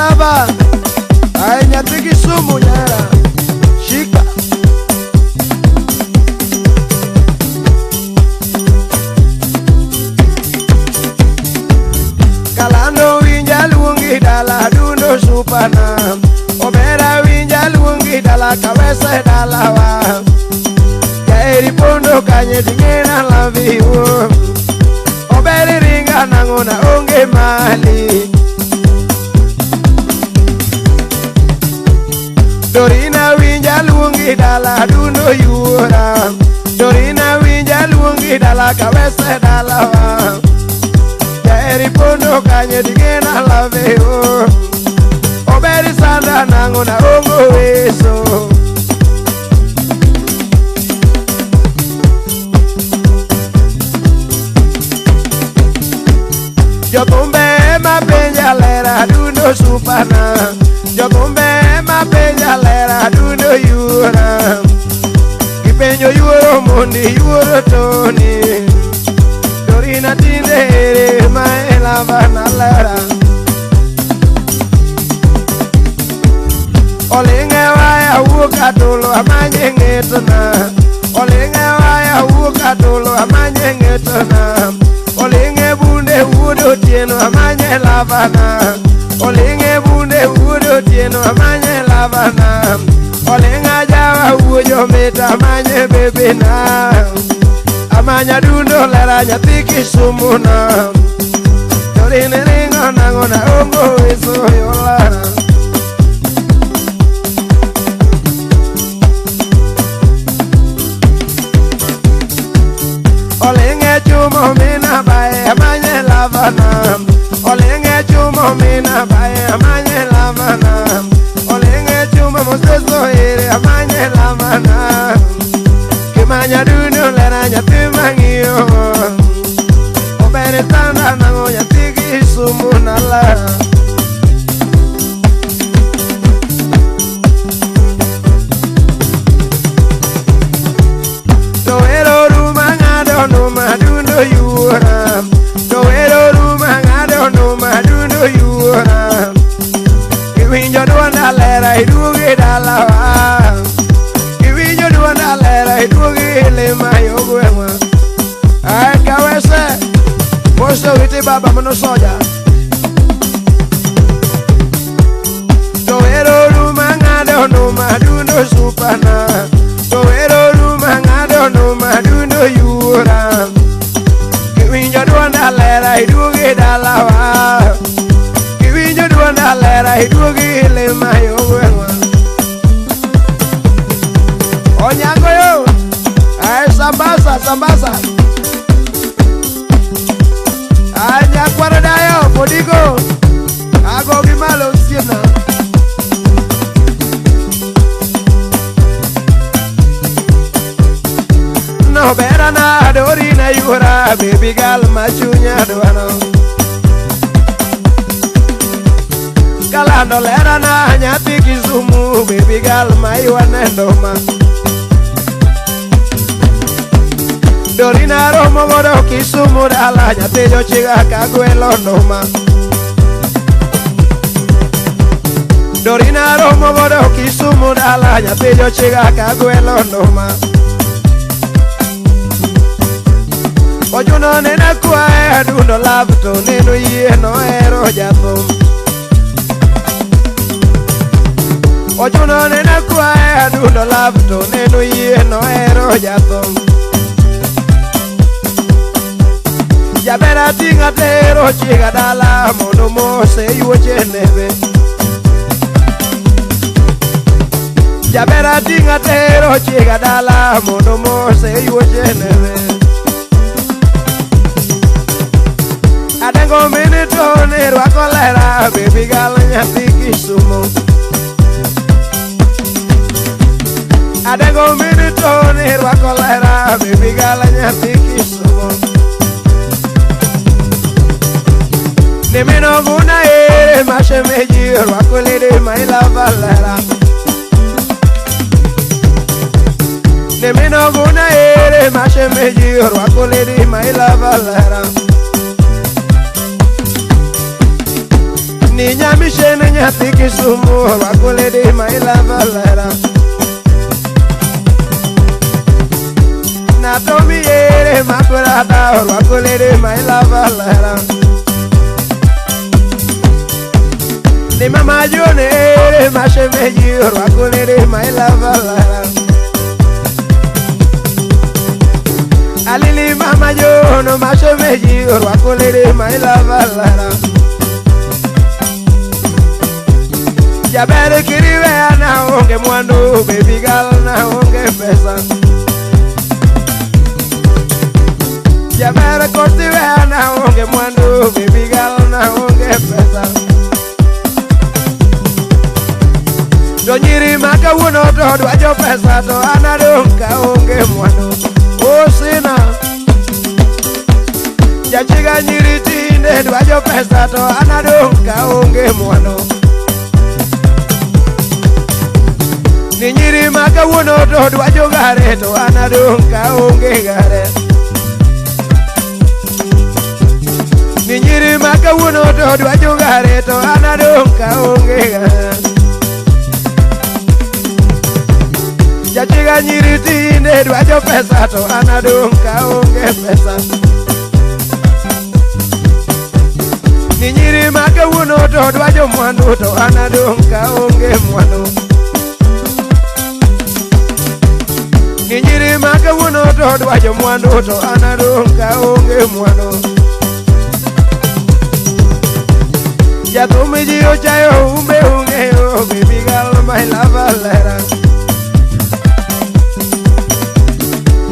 lava. Ay, nyatiki sumu nyara. Shika. Kalando winja luongi dala dundo supana. Obera winja luongi dala kawese dala wa. Kairi pondo kanye dingena la vivo. Oberi ringa nangona onge mali. Dorina winja luongi dala dundo yura. Dorina winja luongi dala kawese dala wa. Kairi pondo kanye dingena la vivo. Oberi sanda nangona ongo weso. Yo tumbe ma peña lera dundo supana. Yo tumbe ma peña lera dundo yura. Ki peño yuro mundi yuro toni. Dorina tinde ma ela vana lera. Olinge waya wuka tolo amanye ngetona. Olinge waya wuka tolo amanye ngetona. Olinge bunde wudo tieno amanye lavana. Olinge bunde wudo tieno amanye lavana. Olinga jawa wujo meta amanye bebena. Amanya dundo lera nyatiki sumuna. Dorine ringo nangona ongo iso yolara. Olinge chumo mina bae amanye lavana. Olinge chumo mina bae amanye lavana. Olinge chumo moseso ere amanye lavana. Kimanya duno lera nyatimangiyo. Obere tanda nango nyatiki sumuna lara. No madundo yura. Doero ruma ngado no madundo yura. Kiwinjo duanda lera idugi dalawa. Kiwinjo duanda lera idugi lema yogwema. Ay kawese mosto witi baba mono soja. Doero ruma ngado no madundo supana. Doero ruma ngado no madundo yura. Kiwinjo duanda lera idugi dalawa. Kiwinjo duanda lera idugi lema yogwema. Onyango yo. Ay sambasa sambasa. Ay nyakwara dayo podigo. Ago gimalo siena. No bera na dorina yura. Baby girl machunya duano. Kalando lera na nyati kizumu. Baby girl maiwanendo ma. Dorina romo godo kisumu dala. Nyati yo chiga kaguelo no ma. Dorina romo godo kisumu dala. Nyati yo chiga kaguelo no ma. Ojuno nena kuae dundo labto neno yie no ero japo. Ojuno nena kuae dundo labto neno yie no ero japo. Jabera tinga tero chiga dala mono mose yuoche neve. Jabera tinga tero chiga dala mono mose yuoche neve. Adengo minito ne rwako lera. Baby girl nyati kisumo. Adengo minito ne rwako lera. Baby girl nyati kisumo. Nemeno guna ere mashe meji rwako lere maila valera. Nemeno guna ere mashe meji rwako lere maila valera. Ninya mishene nya nyathi Kisumu rwako lady my love lera Natomi yere makurada rwako lady my love lera Ni mama jone ere mashemeji rwako lady my love lera Alili mama jono mashemeji rwako lady my love lera Jabere kiriwe na onge mwando baby girl na onge pesa Jabere kotiwe na onge mwando baby girl na onge pesa Donyiri maka wuno to dwajo pesa to anadonka onge mwando Osina Jachiga nyiri tinde dwajo pesa to anadonka onge mwando Ninyiri maka wuno to dwajo gare to anadonka onge gare Ninyiri maka wuno to dwajo gare to anadonka onge gare Jachiga nyiri tinde dwajo pesa to anadonka onge pesa Ninyiri maka wuno to dwajo mwandu to anadonka onge mwandu Ninyiri maka wuno to dwajo mwandu to anadonka onge mwandu Jatumi ji ochayo umbe ungeo baby girl my love lera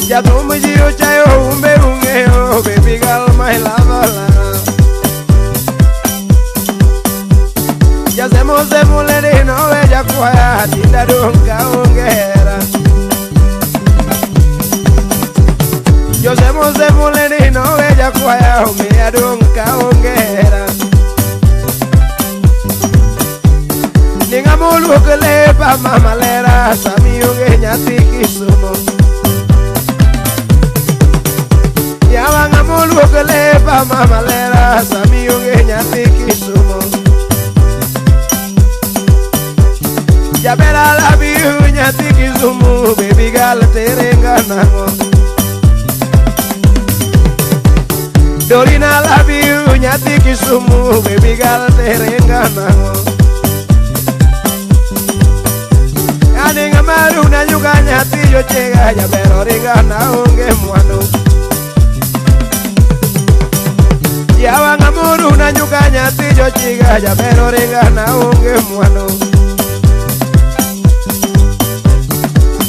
Jatumi ji ochayo umbe ungeo baby girl my love lera Jazemo zemo lady no veja kwaya tinda donka ongera Josemo zemo lady no veja kwaya umea donka ongera Ninga mulu kelepa mama lera sami onge nyathi Kisumu Yawa nga mulu kelepa mama lera sami onge nyathi Kisumu Jabera la biu nyathi Kisumu baby girl terenga nango Dorina la biu nyathi Kisumu baby girl terenga nango Aninga maru na nyuga nyathi yo chega jabero ringa na onge mwano Yawa nga muru na nyuga nyathi yo chega jabero ringa na onge mwano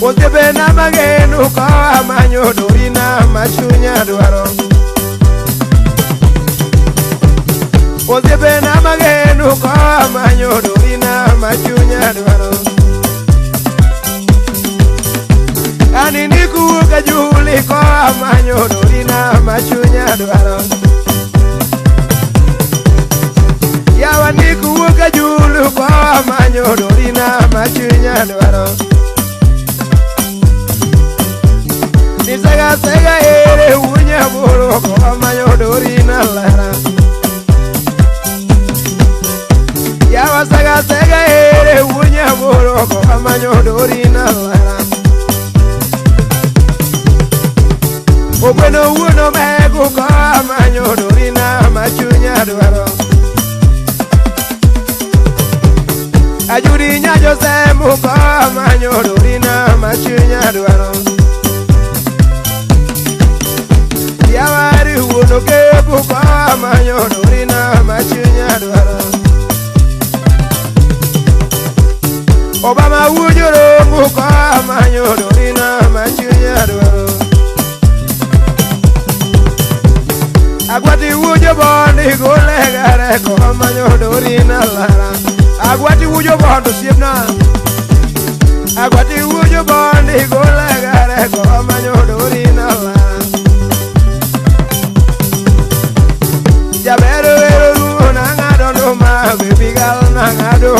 Otebe na magenu ko amanyo dorina machunya dwaro Otebe na magenu ko amanyo dorina machunya dwaro Ani niku kajuli ko amanyo dorina machunya dwaro Yawa niku kajuli ko amanyo dorina machunya dwaro Nisaga sega ere unya boro ko amanyo dorina lara Yawa saga sega ere unya boro ko amanyo dorina lara Obweno uno megu ko amanyo dorina machunya dwaro Ajuri nyajo semu ko amanyo dorina machunya dwaro Yawari uno kebu ko amanyo dorina machunya dwaro Obama ujuro ko amanyo dorina machunya dwaro Agwati wujo bondi gole gare ko amanyo dorina lara Agwati wujo bondo siepna Agwati wujo bondi gole gare ko amanyo dorina lara Jabero ero na ngado ma baby girl na ngado